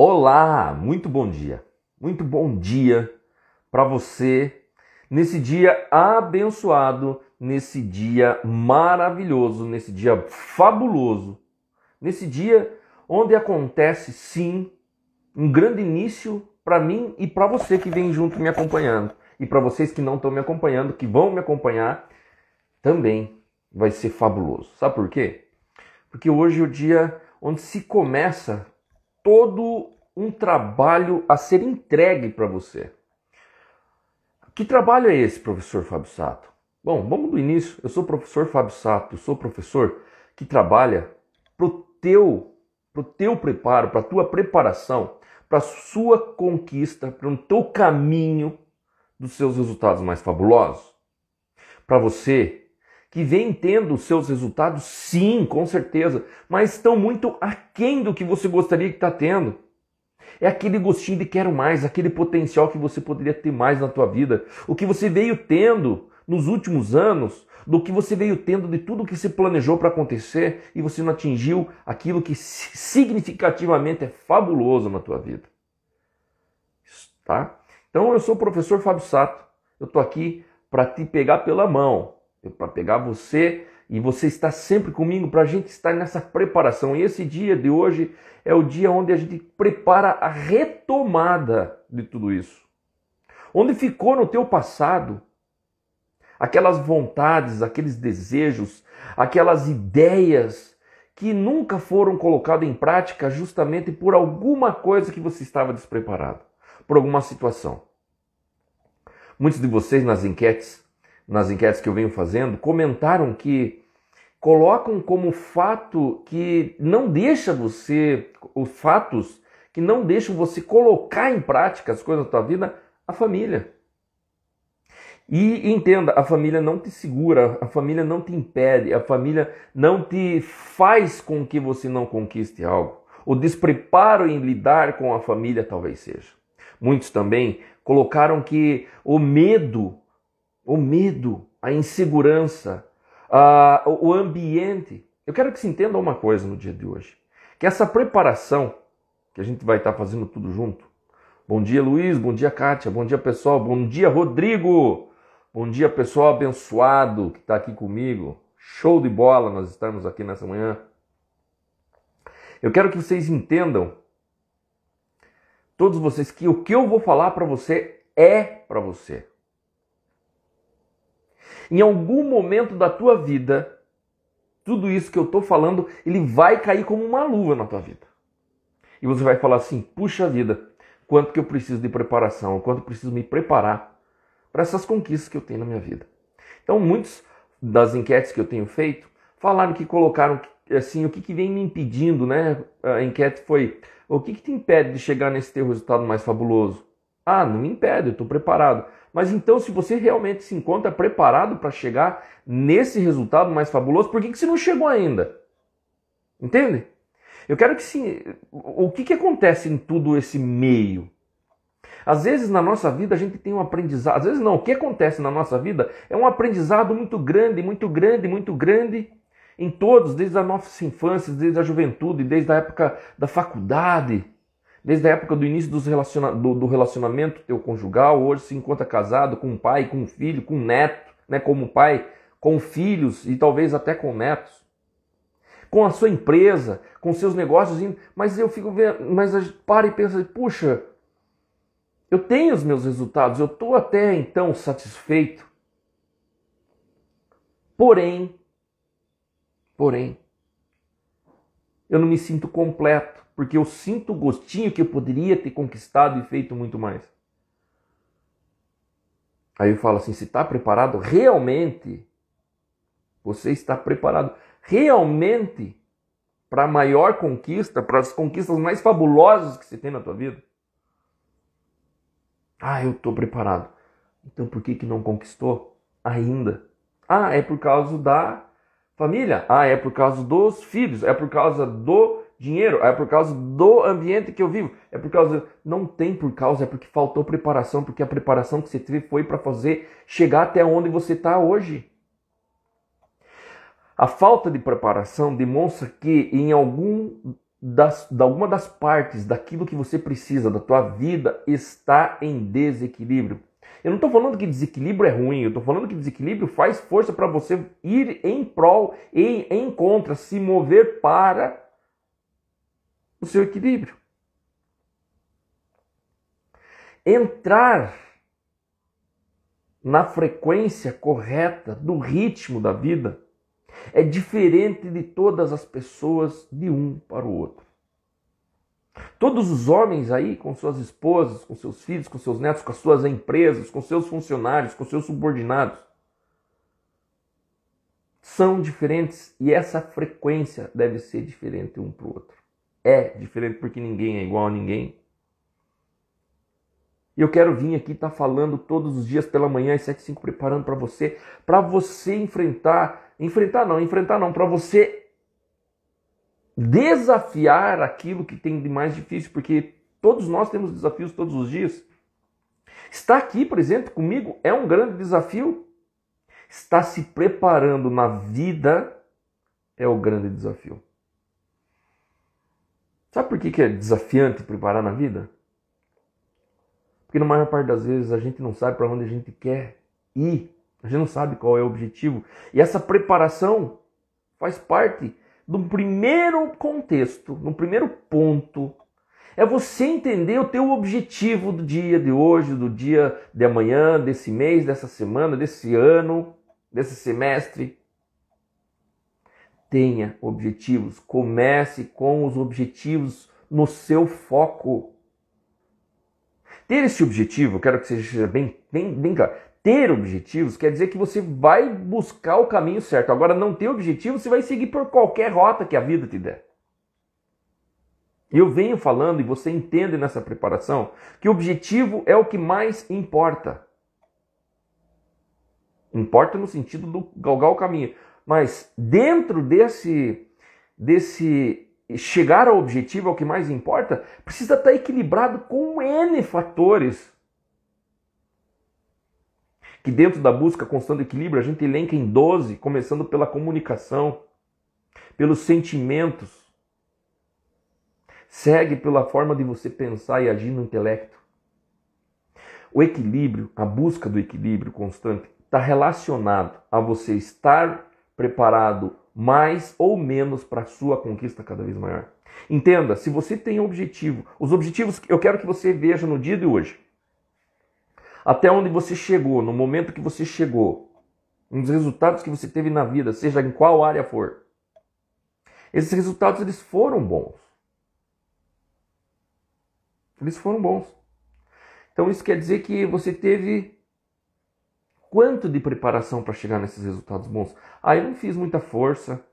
Olá, muito bom dia. Muito bom dia para você nesse dia abençoado, nesse dia maravilhoso, nesse dia fabuloso, nesse dia onde acontece sim um grande início para mim e para você que vem junto me acompanhando. E para vocês que não estão me acompanhando, que vão me acompanhar, também vai ser fabuloso. Sabe por quê? Porque hoje é o dia onde se começa todo um trabalho a ser entregue para você. Que trabalho é esse, professor Fábio Sato? Bom, vamos do início. Eu sou o professor Fábio Sato, eu sou professor que trabalha pro teu preparo, para a tua preparação, para a sua conquista, para o teu caminho dos seus resultados mais fabulosos. Para você que vem tendo os seus resultados, sim, com certeza, mas estão muito aquém do que você gostaria que está tendo. É aquele gostinho de quero mais, aquele potencial que você poderia ter mais na tua vida. O que você veio tendo nos últimos anos, do que você veio tendo de tudo que você planejou para acontecer e você não atingiu aquilo que significativamente é fabuloso na tua vida. Tá? Então eu sou o professor Fábio Sato. Eu estou aqui para te pegar pela mão, para pegar você e você está sempre comigo para a gente estar nessa preparação. E esse dia de hoje é o dia onde a gente prepara a retomada de tudo isso. Onde ficou no teu passado aquelas vontades, aqueles desejos, aquelas ideias que nunca foram colocadas em prática justamente por alguma coisa que você estava despreparado, por alguma situação. Muitos de vocês nas enquetes que eu venho fazendo, comentaram que colocam como fato que não deixa você, os fatos que não deixam você colocar em prática as coisas da tua vida, a família. E entenda, a família não te segura, a família não te impede, a família não te faz com que você não conquiste algo. O despreparo em lidar com a família talvez seja. Muitos também colocaram que o medo, a insegurança, o ambiente. Eu quero que se entenda uma coisa no dia de hoje. Que essa preparação, que a gente vai estar fazendo tudo junto. Bom dia, Luiz. Bom dia, Kátia. Bom dia, pessoal. Bom dia, Rodrigo. Bom dia, pessoal abençoado que está aqui comigo. Show de bola nós estamos aqui nessa manhã. Eu quero que vocês entendam, todos vocês, que o que eu vou falar para você é para você. Em algum momento da tua vida, tudo isso que eu estou falando, ele vai cair como uma luva na tua vida. E você vai falar assim, puxa vida, quanto que eu preciso de preparação, quanto eu preciso me preparar para essas conquistas que eu tenho na minha vida. Então, muitos das enquetes que eu tenho feito, falaram que colocaram assim, o que vem me impedindo, né? A enquete foi, o que te impede de chegar nesse teu resultado mais fabuloso? Ah, não me impede, eu estou preparado. Mas então, se você realmente se encontra preparado para chegar nesse resultado mais fabuloso, por que você não chegou ainda? Entende? Eu quero que sim. O que acontece em tudo esse meio? Às vezes na nossa vida a gente tem um aprendizado. Às vezes não. O que acontece na nossa vida é um aprendizado muito grande, muito grande, muito grande em todos, desde a nossa infância, desde a juventude, desde a época da faculdade. Desde a época do início do relacionamento teu conjugal, hoje se encontra casado com um pai, com um filho, com um neto, né? Como pai, com filhos e talvez até com netos. Com a sua empresa, com seus negócios. Mas eu fico vendo, mas a gente para e pensa, puxa, eu tenho os meus resultados, eu estou até então satisfeito. Porém, eu não me sinto completo. Porque eu sinto o gostinho que eu poderia ter conquistado e feito muito mais. Aí eu falo assim, se está preparado realmente, você está preparado realmente para a maior conquista, para as conquistas mais fabulosas que você tem na tua vida? Ah, eu estou preparado. Então por que não conquistou ainda? Ah, é por causa da família. Ah, é por causa dos filhos. É por causa do dinheiro, é por causa do ambiente que eu vivo, é por causa... Não tem por causa, é porque faltou preparação, porque a preparação que você teve foi para fazer chegar até onde você está hoje. A falta de preparação demonstra que em algum alguma das partes daquilo que você precisa, da tua vida, está em desequilíbrio. Eu não estou falando que desequilíbrio é ruim, eu estou falando que desequilíbrio faz força para você ir em prol, em contra, se mover para o seu equilíbrio. Entrar na frequência correta do ritmo da vida é diferente de todas as pessoas de um para o outro. Todos os homens aí, com suas esposas, com seus filhos, com seus netos, com as suas empresas, com seus funcionários, com seus subordinados, são diferentes e essa frequência deve ser diferente um para o outro. É diferente porque ninguém é igual a ninguém. E eu quero vir aqui estar falando todos os dias pela manhã às 7h05, preparando para você enfrentar não, para você desafiar aquilo que tem de mais difícil, porque todos nós temos desafios todos os dias. Estar aqui presente comigo é um grande desafio. Estar se preparando na vida é o grande desafio. Sabe por que é desafiante preparar na vida? Porque na maior parte das vezes a gente não sabe para onde a gente quer ir. A gente não sabe qual é o objetivo. E essa preparação faz parte do primeiro contexto, no primeiro ponto. É você entender o teu objetivo do dia de hoje, do dia de amanhã, desse mês, dessa semana, desse ano, desse semestre. Tenha objetivos. Comece com os objetivos no seu foco. Ter esse objetivo, eu quero que seja bem claro. Ter objetivos quer dizer que você vai buscar o caminho certo. Agora, não ter objetivo, você vai seguir por qualquer rota que a vida te der. E eu venho falando, e você entende nessa preparação, que o objetivo é o que mais importa. Importa no sentido do galgar o caminho. Mas dentro desse chegar ao objetivo é o que mais importa, precisa estar equilibrado com N fatores. Que dentro da busca constante do equilíbrio, a gente elenca em 12, começando pela comunicação, pelos sentimentos, segue pela forma de você pensar e agir no intelecto. O equilíbrio, a busca do equilíbrio constante, está relacionado a você estar preparado mais ou menos para a sua conquista cada vez maior. Entenda, se você tem um objetivo, os objetivos que eu quero que você veja no dia de hoje, até onde você chegou, no momento que você chegou, nos resultados que você teve na vida, seja em qual área for, esses resultados eles foram bons. Eles foram bons. Então isso quer dizer que você teve quanto de preparação para chegar nesses resultados bons? Eu não fiz muita força,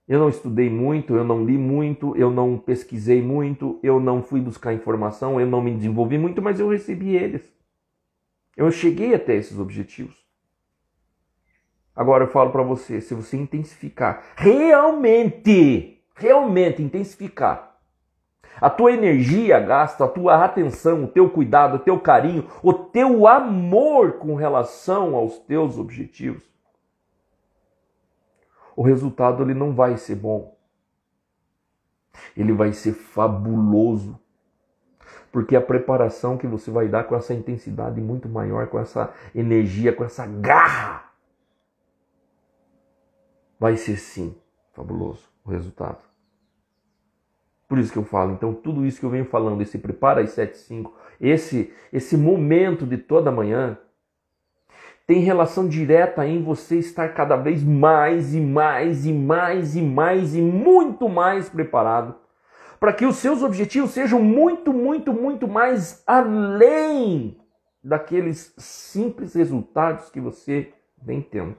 eu não estudei muito, eu não li muito, eu não pesquisei muito, eu não fui buscar informação, eu não me desenvolvi muito, mas eu recebi eles. Eu cheguei até esses objetivos. Agora eu falo para você, se você intensificar, realmente intensificar, a tua energia gasta, a tua atenção, o teu cuidado, o teu carinho, o teu amor com relação aos teus objetivos, o resultado ele não vai ser bom. Ele vai ser fabuloso. Porque a preparação que você vai dar com essa intensidade muito maior, com essa energia, com essa garra, vai ser sim fabuloso o resultado. Por isso que eu falo, então tudo isso que eu venho falando, esse prepara às 7h05, esse momento de toda manhã, tem relação direta em você estar cada vez mais e muito mais preparado para que os seus objetivos sejam muito mais além daqueles simples resultados que você vem tendo.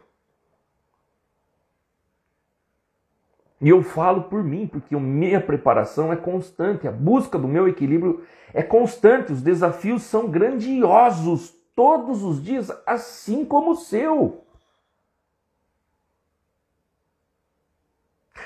E eu falo por mim, porque a minha preparação é constante, a busca do meu equilíbrio é constante, os desafios são grandiosos todos os dias, assim como o seu.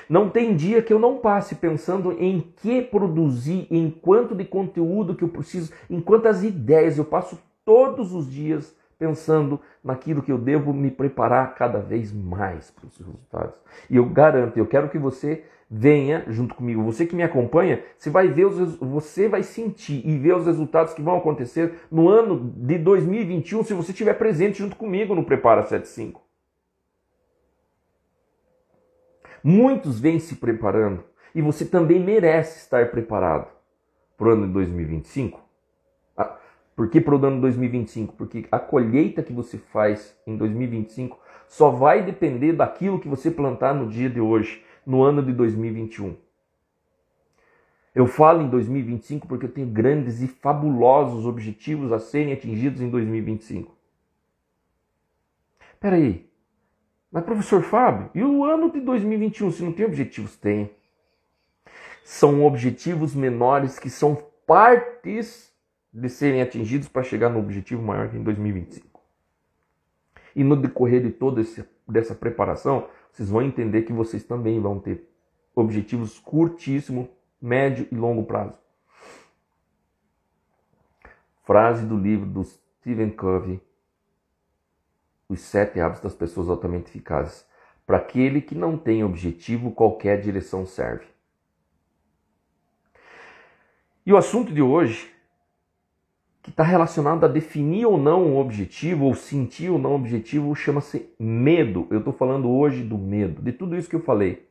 Não tem dia que eu não passe pensando em que produzir, em quanto de conteúdo que eu preciso, em quantas ideias. Eu passo todos os dias pensando naquilo que eu devo me preparar cada vez mais para os resultados. E eu garanto, eu quero que você venha junto comigo. Você que me acompanha, você vai sentir e ver os resultados que vão acontecer no ano de 2021 se você estiver presente junto comigo no Prepara 75. Muitos vêm se preparando e você também merece estar preparado para o ano de 2025. Por que para o ano de 2025? Porque a colheita que você faz em 2025 só vai depender daquilo que você plantar no dia de hoje, no ano de 2021. Eu falo em 2025 porque eu tenho grandes e fabulosos objetivos a serem atingidos em 2025. Espera aí, mas professor Fábio, e o ano de 2021, se não tem objetivos? Tem. São objetivos menores que são partes de serem atingidos para chegar no objetivo maior que é em 2025. E no decorrer de toda dessa preparação, vocês vão entender que vocês também vão ter objetivos curtíssimo, médio e longo prazo. Frase do livro do Stephen Covey, Os 7 Hábitos das Pessoas Altamente Eficazes. Para aquele que não tem objetivo, qualquer direção serve. E o assunto de hoje, que está relacionado a definir ou não um objetivo, ou sentir ou não um objetivo, chama-se medo. Eu estou falando hoje do medo, de tudo isso que eu falei.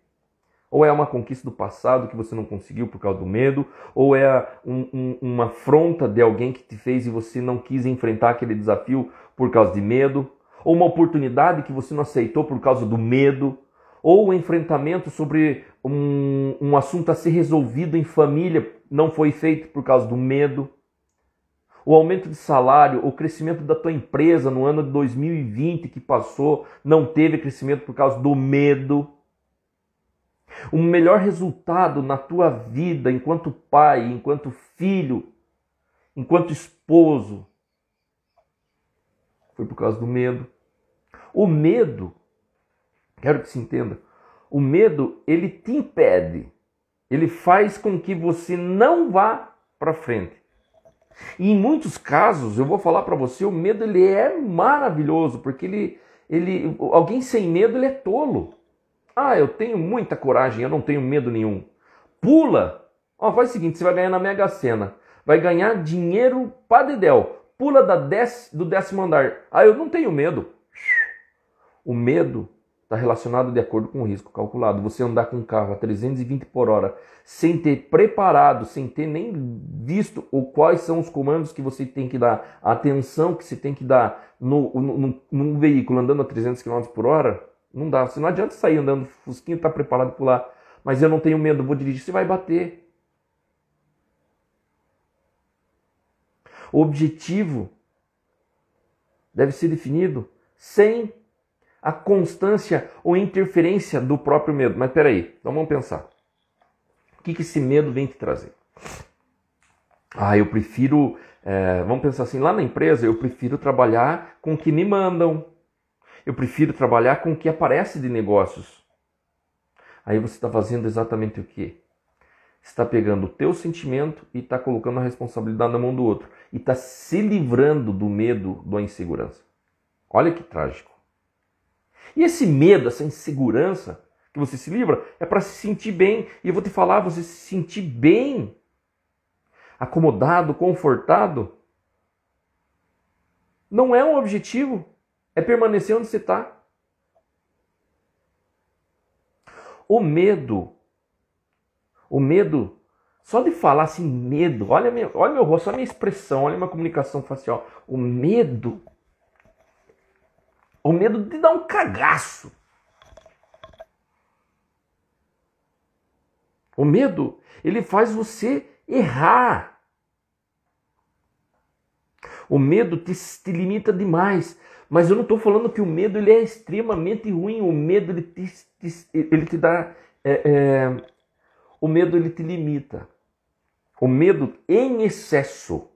Ou é uma conquista do passado que você não conseguiu por causa do medo, ou é uma afronta de alguém que te fez e você não quis enfrentar aquele desafio por causa de medo, ou uma oportunidade que você não aceitou por causa do medo, ou um enfrentamento sobre um assunto a ser resolvido em família não foi feito por causa do medo. O aumento de salário, o crescimento da tua empresa no ano de 2020 que passou, não teve crescimento por causa do medo. Um melhor resultado na tua vida enquanto pai, enquanto filho, enquanto esposo, foi por causa do medo. O medo, quero que se entenda, o medo ele te impede, ele faz com que você não vá para frente. E em muitos casos, eu vou falar para você, o medo ele é maravilhoso, porque alguém sem medo ele é tolo. Ah, eu tenho muita coragem, eu não tenho medo nenhum. Pula! Ó, faz o seguinte, você vai ganhar na Mega Sena, vai ganhar dinheiro para dedéu. Pula do 10º andar. Ah, eu não tenho medo. O medo está relacionado de acordo com o risco calculado. Você andar com um carro a 320 por hora sem ter preparado, sem ter nem visto quais são os comandos que você tem que dar, a atenção que você tem que dar num veículo andando a 300 km por hora, não dá. Você não adianta sair andando, o fusquinho está preparado para lá, mas eu não tenho medo, vou dirigir, você vai bater. O objetivo deve ser definido sem a constância ou interferência do próprio medo. Mas peraí, então vamos pensar. O que esse medo vem te trazer? Eu prefiro, vamos pensar assim, lá na empresa eu prefiro trabalhar com o que me mandam. Eu prefiro trabalhar com o que aparece de negócios. Aí você está fazendo exatamente o quê? Você está pegando o teu sentimento e está colocando a responsabilidade na mão do outro. E está se livrando do medo, da insegurança. Olha que trágico. E esse medo, essa insegurança que você se livra, é para se sentir bem. E eu vou te falar, você se sentir bem, acomodado, confortado, não é um objetivo. É permanecer onde você está. O medo, só de falar assim, medo, olha meu rosto, olha a minha expressão, olha a minha comunicação facial. O medo de dar um cagaço. O medo, ele faz você errar. O medo te limita demais. Mas eu não estou falando que o medo ele é extremamente ruim. O medo ele te dá... o medo ele te limita. O medo em excesso.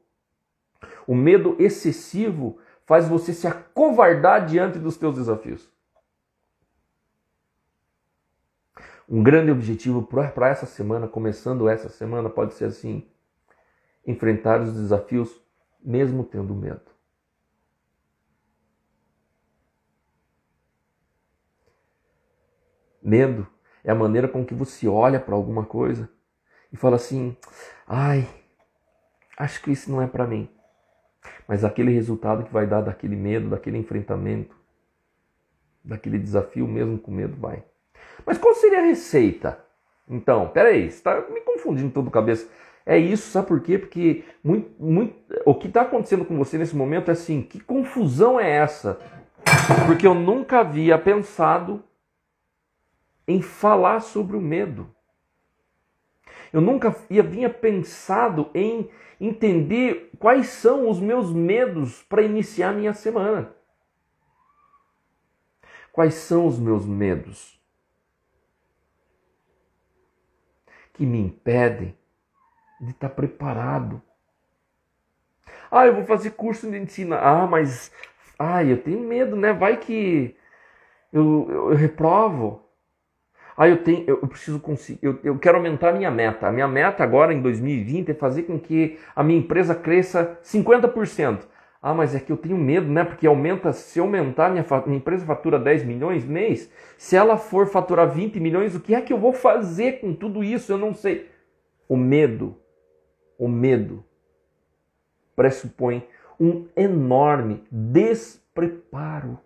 O medo excessivo faz você se acovardar diante dos teus desafios. Um grande objetivo para essa semana, começando essa semana, pode ser assim: enfrentar os desafios mesmo tendo medo. Medo é a maneira com que você olha para alguma coisa e fala assim, ai, acho que isso não é para mim. Mas aquele resultado que vai dar daquele medo, daquele enfrentamento, daquele desafio, mesmo com medo, vai. Mas qual seria a receita? Então, peraí, você está me confundindo todo cabeça. É isso, sabe por quê? Porque o que está acontecendo com você nesse momento é assim, que confusão é essa? Porque eu nunca havia pensado em falar sobre o medo. Eu nunca havia pensado em entender quais são os meus medos para iniciar minha semana. Quais são os meus medos que me impedem de estar preparado? Ah, eu vou fazer curso de medicina. Ah, mas eu tenho medo, né? Vai que eu reprovo. Ah, eu preciso conseguir, eu quero aumentar a minha meta. A minha meta agora em 2020 é fazer com que a minha empresa cresça 50%. Ah, mas é que eu tenho medo, né? Porque se aumentar, minha empresa fatura 10 milhões mês, se ela for faturar 20 milhões, o que é que eu vou fazer com tudo isso? Eu não sei. O medo pressupõe um enorme despreparo.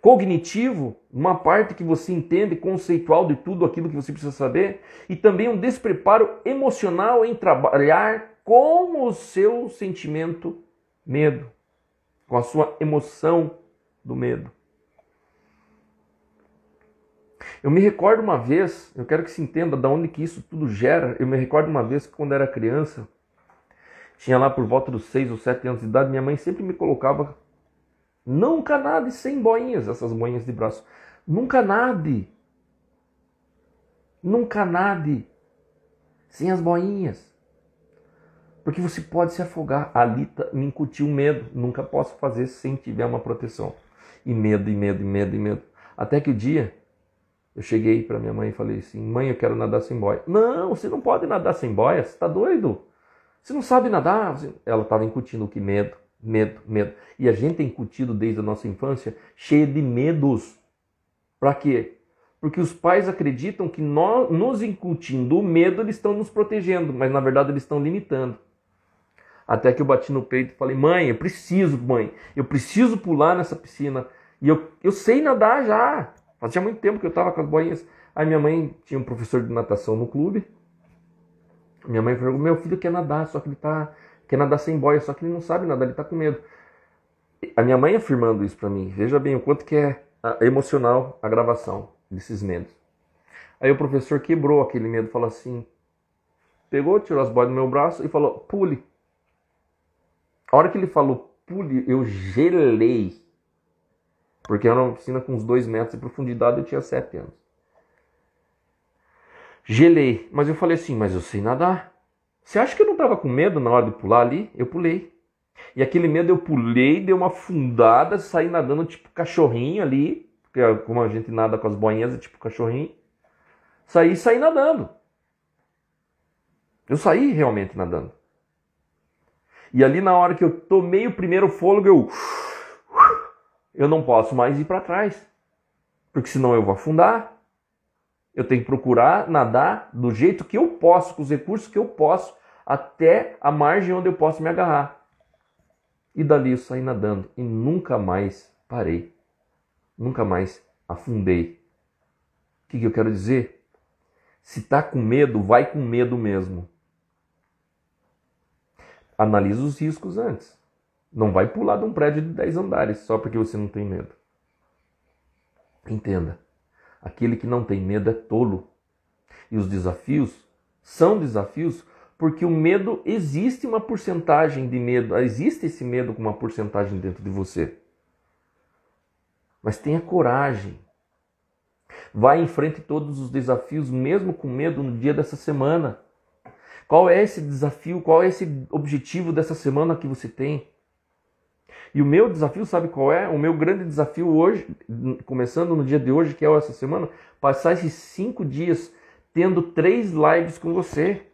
Cognitivo, uma parte que você entende conceitual de tudo aquilo que você precisa saber, e também um despreparo emocional em trabalhar com o seu sentimento medo, com a sua emoção do medo. Eu me recordo uma vez, eu quero que se entenda de onde que isso tudo gera, eu me recordo uma vez que quando era criança, tinha lá por volta dos 6 ou 7 anos de idade, minha mãe sempre me colocava, nunca nade sem boinhas, essas boinhas de braço. Nunca nade sem as boinhas. Porque você pode se afogar. Ali me incutiu medo. Nunca posso fazer sem tiver uma proteção. E medo. Até que o dia eu cheguei para minha mãe e falei assim, mãe, eu quero nadar sem boia. Não, você não pode nadar sem boia, você está doido? Você não sabe nadar? Ela estava incutindo o que? Medo. E a gente é incutido desde a nossa infância cheio de medos. Para quê? Porque os pais acreditam que nós, nos incutindo o medo, eles estão nos protegendo, mas na verdade eles estão limitando. Até que eu bati no peito e falei, mãe, eu preciso pular nessa piscina. E eu sei nadar já. Fazia muito tempo que eu estava com as boinhas. Aí minha mãe tinha um professor de natação no clube. Minha mãe falou, meu filho quer nadar, só que ele quer nadar sem boia, só que ele não sabe nadar, ele está com medo. A minha mãe afirmando isso para mim, veja bem o quanto que é emocional a gravação desses medos. Aí o professor quebrou aquele medo, falou assim, pegou, tirou as boias do meu braço e falou, pule. A hora que ele falou pule, eu gelei. Porque era uma piscina com uns 2 metros de profundidade, eu tinha 7 anos. Gelei, mas eu falei assim, mas eu sei nadar. Você acha que eu não estava com medo na hora de pular ali? Eu pulei. E aquele medo eu pulei, dei uma afundada, saí nadando tipo cachorrinho ali, porque como a gente nada com as boinhas, é tipo cachorrinho. Saí nadando. Eu saí realmente nadando. E ali na hora que eu tomei o primeiro fôlego, eu não posso mais ir para trás. Porque senão eu vou afundar. Eu tenho que procurar nadar do jeito que eu posso, com os recursos que eu posso, até a margem onde eu posso me agarrar. E dali eu saí nadando e nunca mais parei. Nunca mais afundei. O que eu quero dizer? Se está com medo, vai com medo mesmo. Analisa os riscos antes. Não vai pular de um prédio de 10 andares só porque você não tem medo. Entenda. Aquele que não tem medo é tolo. E os desafios são desafios porque o medo, existe uma porcentagem de medo, existe esse medo com uma porcentagem dentro de você. Mas tenha coragem. Vai em frente todos os desafios, mesmo com medo no dia dessa semana. Qual é esse desafio, qual é esse objetivo dessa semana que você tem? E o meu desafio, sabe qual é? O meu grande desafio hoje, começando no dia de hoje, que é essa semana, passar esses 5 dias tendo 3 lives com você.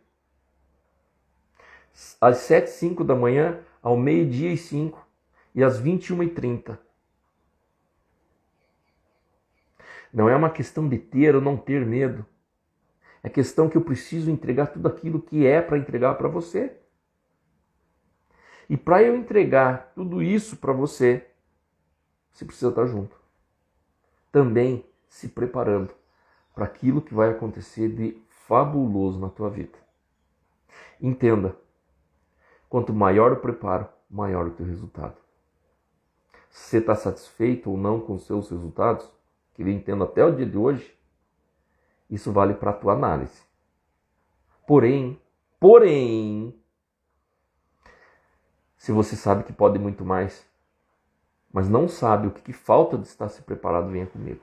Às 7h05 da manhã, ao 12h05 e às 21h30. Não é uma questão de ter ou não ter medo. É questão que eu preciso entregar tudo aquilo que é para entregar para você. E para eu entregar tudo isso para você, você precisa estar junto. Também se preparando para aquilo que vai acontecer de fabuloso na tua vida. Entenda, quanto maior o preparo, maior o teu resultado. Se você está satisfeito ou não com os seus resultados, que eu entendo até o dia de hoje, isso vale para a tua análise. Porém, se você sabe que pode muito mais, mas não sabe o que falta de estar se preparado, venha comigo.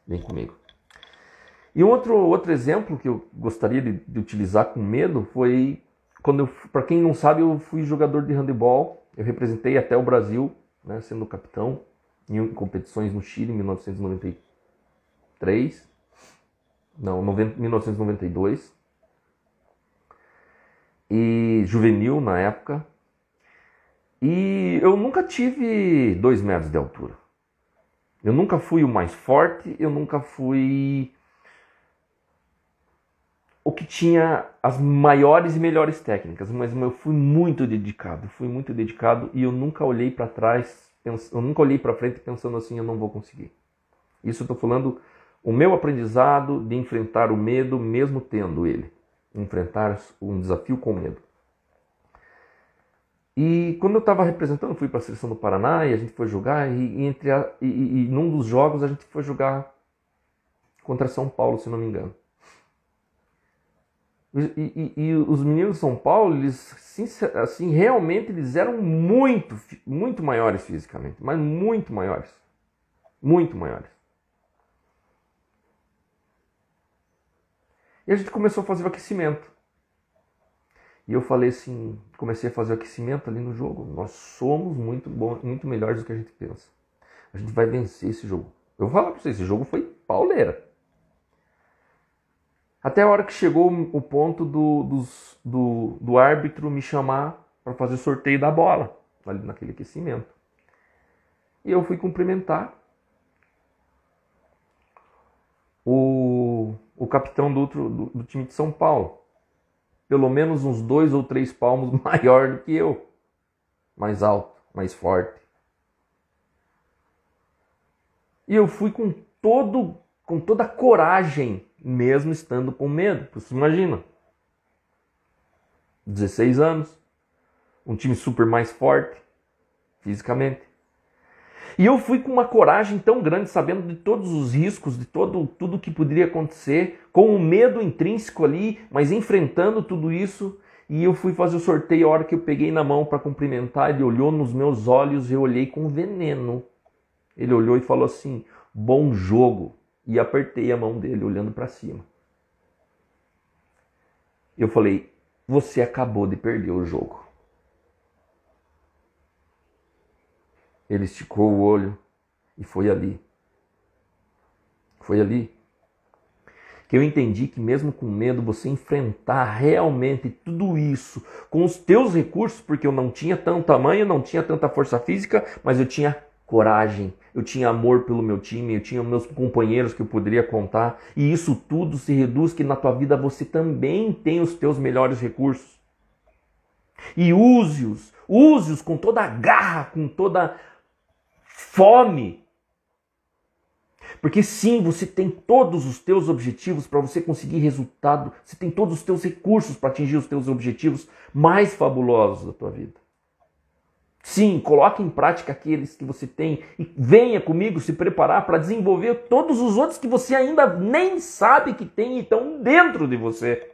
Vem comigo. E outro exemplo que eu gostaria de utilizar com medo foi quando para quem não sabe, eu fui jogador de handebol. Eu representei até o Brasil, né, sendo capitão em competições no Chile em 1992. E juvenil na época. E eu nunca tive 2 metros de altura. Eu nunca fui o mais forte, eu nunca fui o que tinha as maiores e melhores técnicas, mas eu fui muito dedicado e eu nunca olhei para trás, eu nunca olhei para frente pensando assim, eu não vou conseguir. Isso eu estou falando o meu aprendizado de enfrentar o medo mesmo tendo ele. Enfrentar um desafio com medo. E quando eu estava representando, fui para a seleção do Paraná e a gente foi jogar, e num dos jogos a gente foi jogar contra São Paulo, se não me engano. E os meninos de São Paulo, eles assim, realmente eles eram muito maiores fisicamente, mas muito maiores. Muito maiores. E a gente começou a fazer o aquecimento. E eu falei assim, comecei a fazer o aquecimento ali no jogo. Nós somos muito bons, muito melhores do que a gente pensa. A gente vai vencer esse jogo. Eu vou falar pra vocês, esse jogo foi pauleira. Até a hora que chegou o ponto do árbitro me chamar para fazer o sorteio da bola, ali naquele aquecimento. E eu fui cumprimentar o capitão do time de São Paulo. Pelo menos uns 2 ou 3 palmos maior do que eu. Mais alto, mais forte. E eu fui com toda a coragem, mesmo estando com medo. Você imagina. 16 anos. Um time super mais forte, fisicamente. E eu fui com uma coragem tão grande, sabendo de todos os riscos, de tudo que poderia acontecer, com o medo intrínseco ali, mas enfrentando tudo isso. E eu fui fazer o sorteio, a hora que eu peguei na mão para cumprimentar, ele olhou nos meus olhos, eu olhei com veneno. Ele olhou e falou assim, bom jogo. E apertei a mão dele, olhando para cima. Eu falei, você acabou de perder o jogo. Ele esticou o olho e foi ali. Foi ali que eu entendi que mesmo com medo, você enfrentar realmente tudo isso com os teus recursos, porque eu não tinha tanto tamanho, não tinha tanta força física, mas eu tinha coragem, eu tinha amor pelo meu time, eu tinha meus companheiros que eu poderia contar, e isso tudo se reduz que na tua vida você também tem os teus melhores recursos. E use-os com toda a garra, com toda fome. Porque sim, você tem todos os teus objetivos para você conseguir resultado, você tem todos os teus recursos para atingir os teus objetivos mais fabulosos da tua vida. Sim, coloque em prática aqueles que você tem e venha comigo se preparar para desenvolver todos os outros que você ainda nem sabe que tem e estão dentro de você.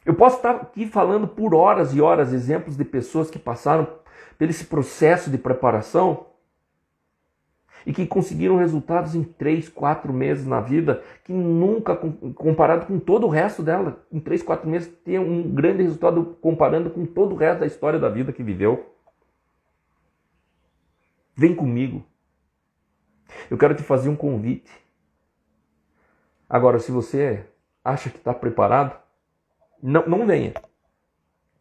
Eu posso estar aqui falando por horas e horas exemplos de pessoas que passaram por esse processo de preparação e que conseguiram resultados em 3, 4 meses na vida, que nunca, comparado com todo o resto dela, em 3, 4 meses, tem um grande resultado comparando com todo o resto da história da vida que viveu. Vem comigo. Eu quero te fazer um convite. Agora, se você acha que está preparado, não venha.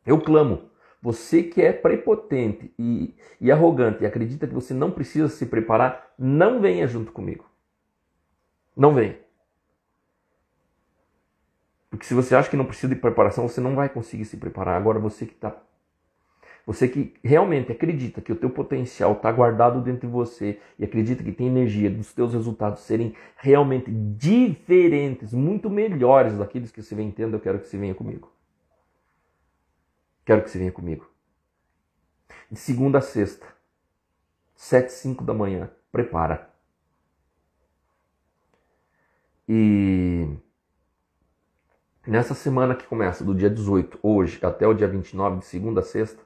Eu clamo Você que é prepotente e arrogante e acredita que você não precisa se preparar, não venha junto comigo. Não venha. Porque se você acha que não precisa de preparação, você não vai conseguir se preparar. Agora você que realmente acredita que o teu potencial está guardado dentro de você e acredita que tem energia dos teus resultados serem realmente diferentes, muito melhores daqueles que você vem tendo, eu quero que você venha comigo. Quero que você venha comigo. De segunda a sexta, 7, 5 da manhã, prepara. E nessa semana que começa, do dia 18, hoje, até o dia 29, de segunda a sexta,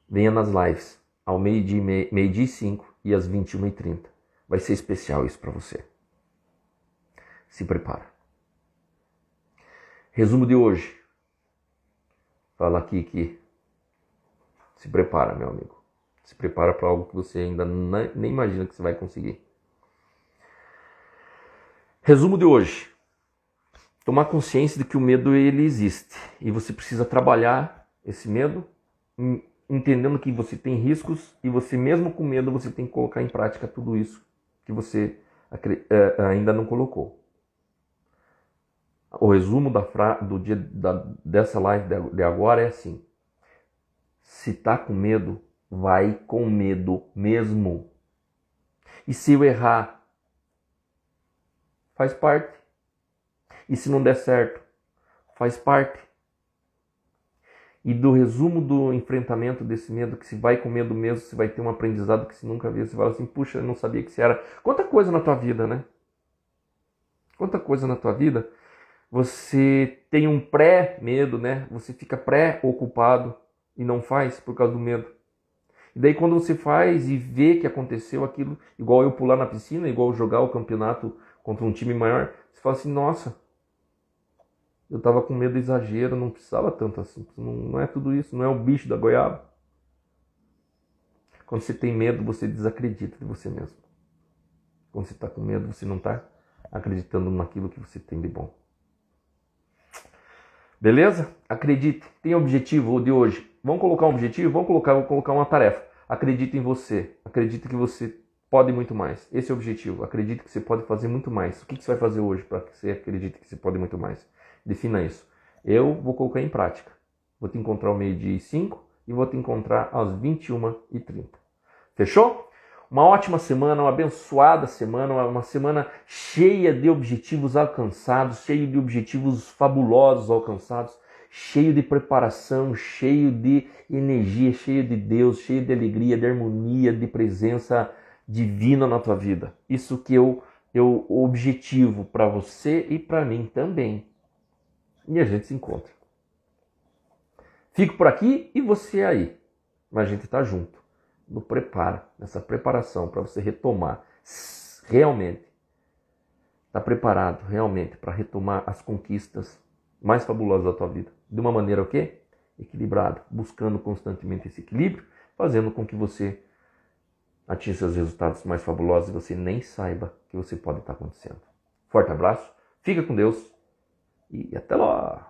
venha nas lives, ao meio-dia e 5 e às 21h30. Vai ser especial isso para você. Se prepara. Resumo de hoje. Fala aqui que se prepara, meu amigo. Se prepara para algo que você ainda nem imagina que você vai conseguir. Resumo de hoje. Tomar consciência de que o medo ele existe e você precisa trabalhar esse medo, entendendo que você tem riscos e você mesmo com medo você tem que colocar em prática tudo isso que você ainda não colocou. O resumo do dia dessa live de agora é assim: se tá com medo, vai com medo mesmo. E se eu errar, faz parte. E se não der certo, faz parte. E do resumo do enfrentamento desse medo, que se vai com medo mesmo, você vai ter um aprendizado que você nunca viu. Você fala assim, puxa, eu não sabia que você era. Quanta coisa na tua vida, né? Quanta coisa na tua vida. Você tem um pré-medo, né? Você fica pré-ocupado e não faz por causa do medo. E daí quando você faz e vê que aconteceu aquilo, igual eu pular na piscina, igual eu jogar o campeonato contra um time maior, você fala assim, nossa, eu tava com medo exagero, não precisava tanto assim. Não é tudo isso, não é o bicho da goiaba. Quando você tem medo, você desacredita de você mesmo. Quando você está com medo, você não está acreditando naquilo que você tem de bom. Beleza? Acredite, tem objetivo de hoje. Vamos colocar um objetivo? Vou colocar uma tarefa. Acredite em você. Acredite que você pode muito mais. Esse é o objetivo. Acredite que você pode fazer muito mais. O que você vai fazer hoje para que você acredite que você pode muito mais? Defina isso. Eu vou colocar em prática. Vou te encontrar ao meio-dia e 5 e vou te encontrar às 21h30. Fechou? Uma ótima semana, uma abençoada semana, uma semana cheia de objetivos alcançados, cheia de objetivos fabulosos alcançados, cheio de preparação, cheio de energia, cheio de Deus, cheio de alegria, de harmonia, de presença divina na tua vida. Isso que eu objetivo para você e para mim também. E a gente se encontra. Fico por aqui e você aí. Mas a gente está junto. No preparo, nessa preparação para você retomar realmente. Está preparado realmente para retomar as conquistas mais fabulosas da tua vida. De uma maneira o quê? Equilibrada. Buscando constantemente esse equilíbrio, fazendo com que você atinja seus resultados mais fabulosos e você nem saiba que você pode estar acontecendo. Forte abraço, fica com Deus e até lá!